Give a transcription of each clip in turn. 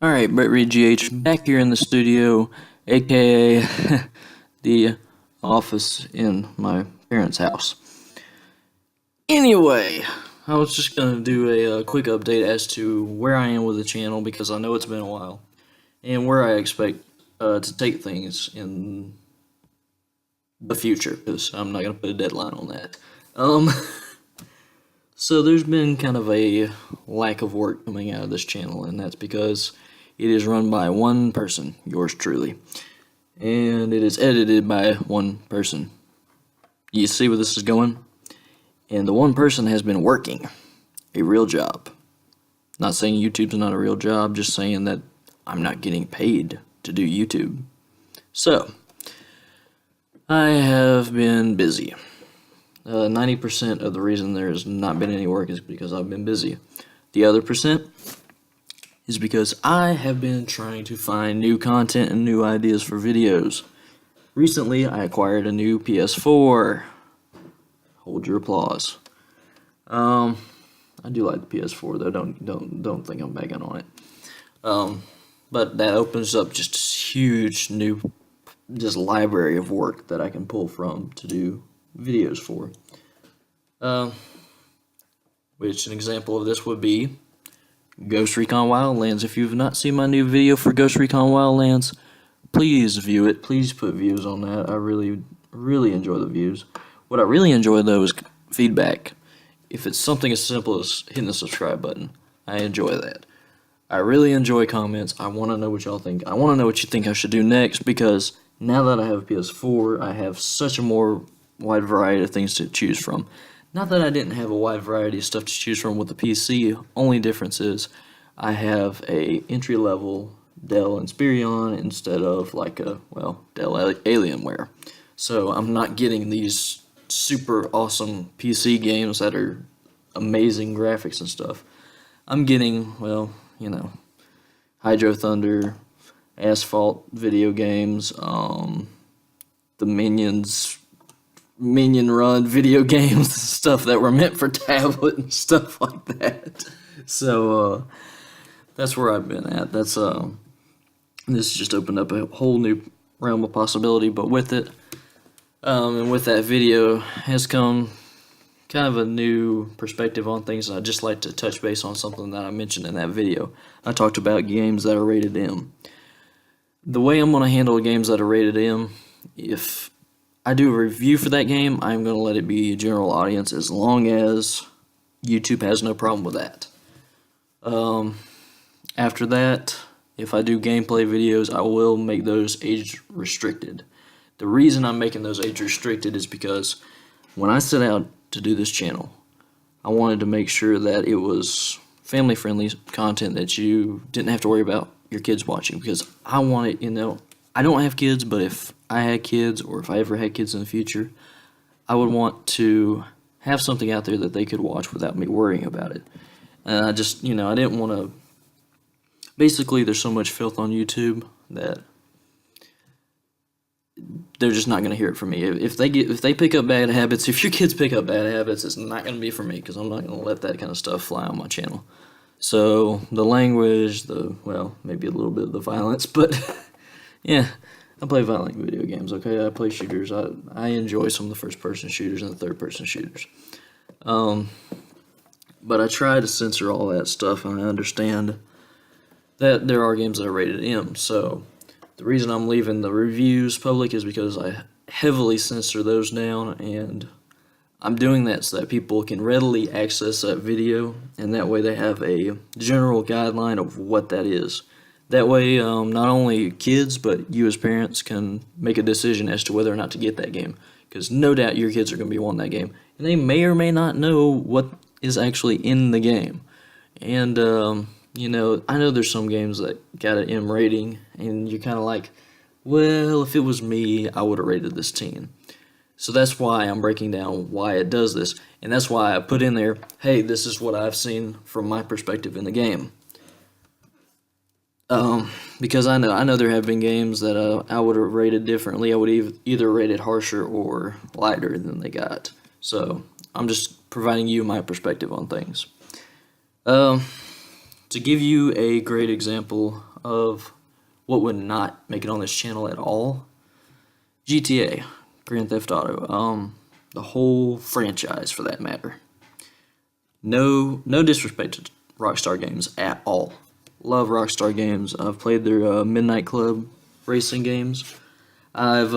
Alright, Bretreidgh back here in the studio, aka the office in my parents' house. Anyway, I was just gonna do a quick update as to where I am with the channel because I know it's been a while, and where I expect to take things in the future, because I'm not gonna put a deadline on that. Um, so there's been kind of a lack of work coming out of this channel, and that's because it is run by one person, yours truly, and it is edited by one person. You see where this is going? And the one person has been working a real job. Not saying YouTube's not a real job, just saying that I'm not getting paid to do YouTube. So, I have been busy. 90% of the reason there's not been any work is because I've been busy. The other percent is because I have been trying to find new content and new ideas for videos. Recently, I acquired a new PS4. Hold your applause. I do like the PS4 though. Don't think I'm bagging on it. But that opens up just a huge new library of work that I can pull from to do videos for. Which an example of this would be Ghost Recon Wildlands. If you've not seen my new video for Ghost Recon Wildlands, please view it. Please put views on that. I really enjoy the views. What I really enjoy though is feedback. If it's something as simple as hitting the subscribe button, I enjoy that. I really enjoy comments. I want to know what y'all think. I want to know what you think I should do next, because now that I have a PS4, I have such a more wide variety of things to choose from. Not that I didn't have a wide variety of stuff to choose from with the PC, only difference is I have a entry-level Dell Inspiron instead of like a, well, Dell Alienware. So I'm not getting these super awesome PC games that are amazing graphics and stuff. I'm getting, well, you know, Hydro Thunder, Asphalt video games, the Minion Run video games, stuff that were meant for tablet and stuff like that. So that's where I've been at. This just opened up a whole new realm of possibility, but with it, and with that video has come kind of a new perspective on things, and I'd just like to touch base on something that I mentioned in that video. I talked about games that are rated M. The way I'm going to handle games that are rated M, if I do a review for that game, I'm going to let it be a general audience as long as YouTube has no problem with that. After that, if I do gameplay videos, I will make those age restricted. The reason I'm making those age restricted is because when I set out to do this channel, I wanted to make sure that it was family friendly content that you didn't have to worry about your kids watching, because I want it, I don't have kids, but if I had kids, or if I ever had kids in the future, I would want to have something out there that they could watch without me worrying about it. And I just, I didn't want to, basically there's so much filth on YouTube that they're just not going to hear it from me. If they pick up bad habits, if your kids pick up bad habits, it's not going to be for me, because I'm not going to let that kind of stuff fly on my channel. So the language, maybe a little bit of the violence, but yeah, I play violent video games, okay? I play shooters. I enjoy some of the first-person shooters and the third-person shooters. But I try to censor all that stuff, and I understand that there are games that are rated M. So the reason I'm leaving the reviews public is because I heavily censor those down, and I'm doing that so that people can readily access that video, and that way they have a general guideline of what that is. That way, not only kids, but you as parents can make a decision as to whether or not to get that game. Because no doubt your kids are going to be wanting that game, and they may or may not know what is actually in the game. And, I know there's some games that got an M rating, and you're kind of like, well, if it was me, I would have rated this 10. So that's why I'm breaking down why it does this, and that's why I put in there, hey, this is what I've seen from my perspective in the game. Because I know there have been games that I would have rated differently. I would either rated harsher or lighter than they got. So I'm just providing you my perspective on things. To give you a great example of what would not make it on this channel at all. GTA, Grand Theft Auto, the whole franchise for that matter. No disrespect to Rockstar Games at all. Love Rockstar Games. I've played their Midnight Club racing games. I've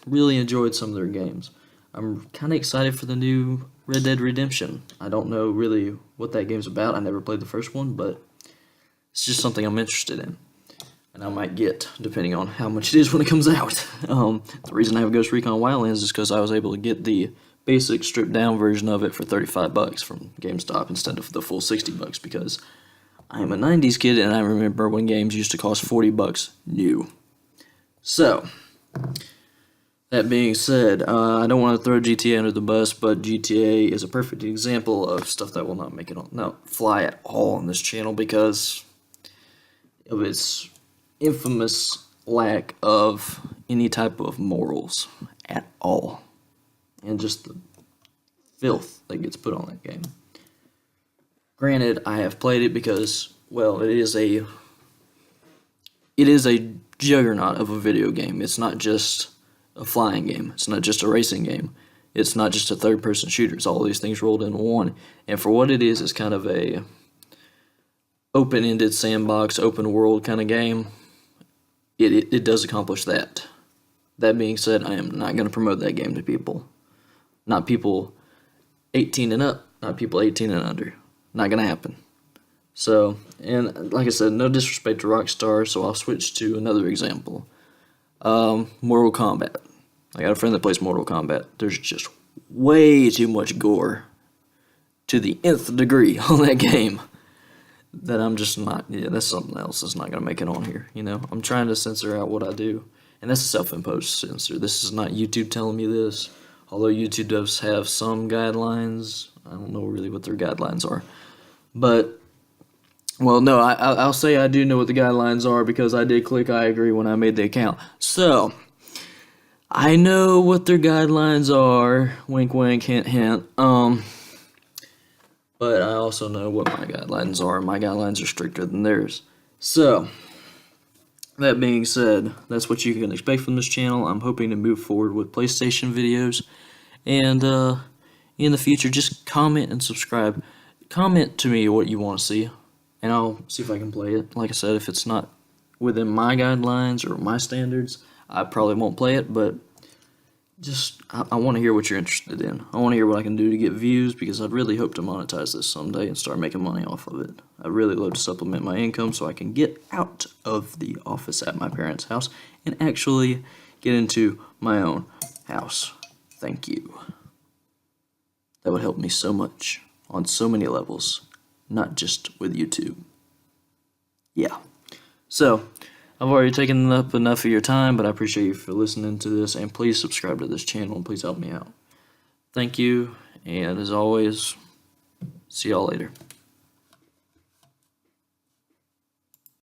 really enjoyed some of their games. I'm kind of excited for the new Red Dead Redemption. I don't know really what that game's about. I never played the first one, but it's just something I'm interested in. And I might get, depending on how much it is when it comes out. The reason I have Ghost Recon Wildlands is because I was able to get the basic stripped down version of it for $35 from GameStop instead of the full $60 because I'm a 90s kid and I remember when games used to cost $40 new. So, that being said, I don't want to throw GTA under the bus, but GTA is a perfect example of stuff that will not fly at all on this channel because of its infamous lack of any type of morals at all, and just the filth that gets put on that game. Granted, I have played it because, well, it is a juggernaut of a video game. It's not just a flying game. It's not just a racing game. It's not just a third-person shooter. It's all these things rolled into one. And for what it is, it's kind of a open-ended sandbox, open world kind of game. It does accomplish that. That being said, I am not going to promote that game to people. Not people 18 and up, not people 18 and under. Not going to happen. So, and like I said, no disrespect to Rockstar, so I'll switch to another example. Mortal Kombat. I got a friend that plays Mortal Kombat. There's just way too much gore to the nth degree on that game that I'm just not, that's something else that's not going to make it on here, I'm trying to censor out what I do, and that's a self-imposed censor. This is not YouTube telling me this, although YouTube does have some guidelines. I don't know really what their guidelines are, but, well, no, I'll say I do know what the guidelines are because I did click I agree when I made the account. So, I know what their guidelines are, wink wink, hint hint, but I also know what my guidelines are, and my guidelines are stricter than theirs. So, that being said, that's what you can expect from this channel. I'm hoping to move forward with PlayStation videos, and in the future, just comment and subscribe. Comment to me what you want to see, and I'll see if I can play it. Like I said, if it's not within my guidelines or my standards, I probably won't play it, but just, I want to hear what you're interested in. I want to hear what I can do to get views, because I'd really hope to monetize this someday and start making money off of it. I'd really love to supplement my income so I can get out of the office at my parents' house and actually get into my own house. Thank you. That would help me so much on so many levels, not just with YouTube. Yeah. So, I've already taken up enough of your time, but I appreciate you for listening to this, and please subscribe to this channel, and please help me out. Thank you, and as always, see y'all later.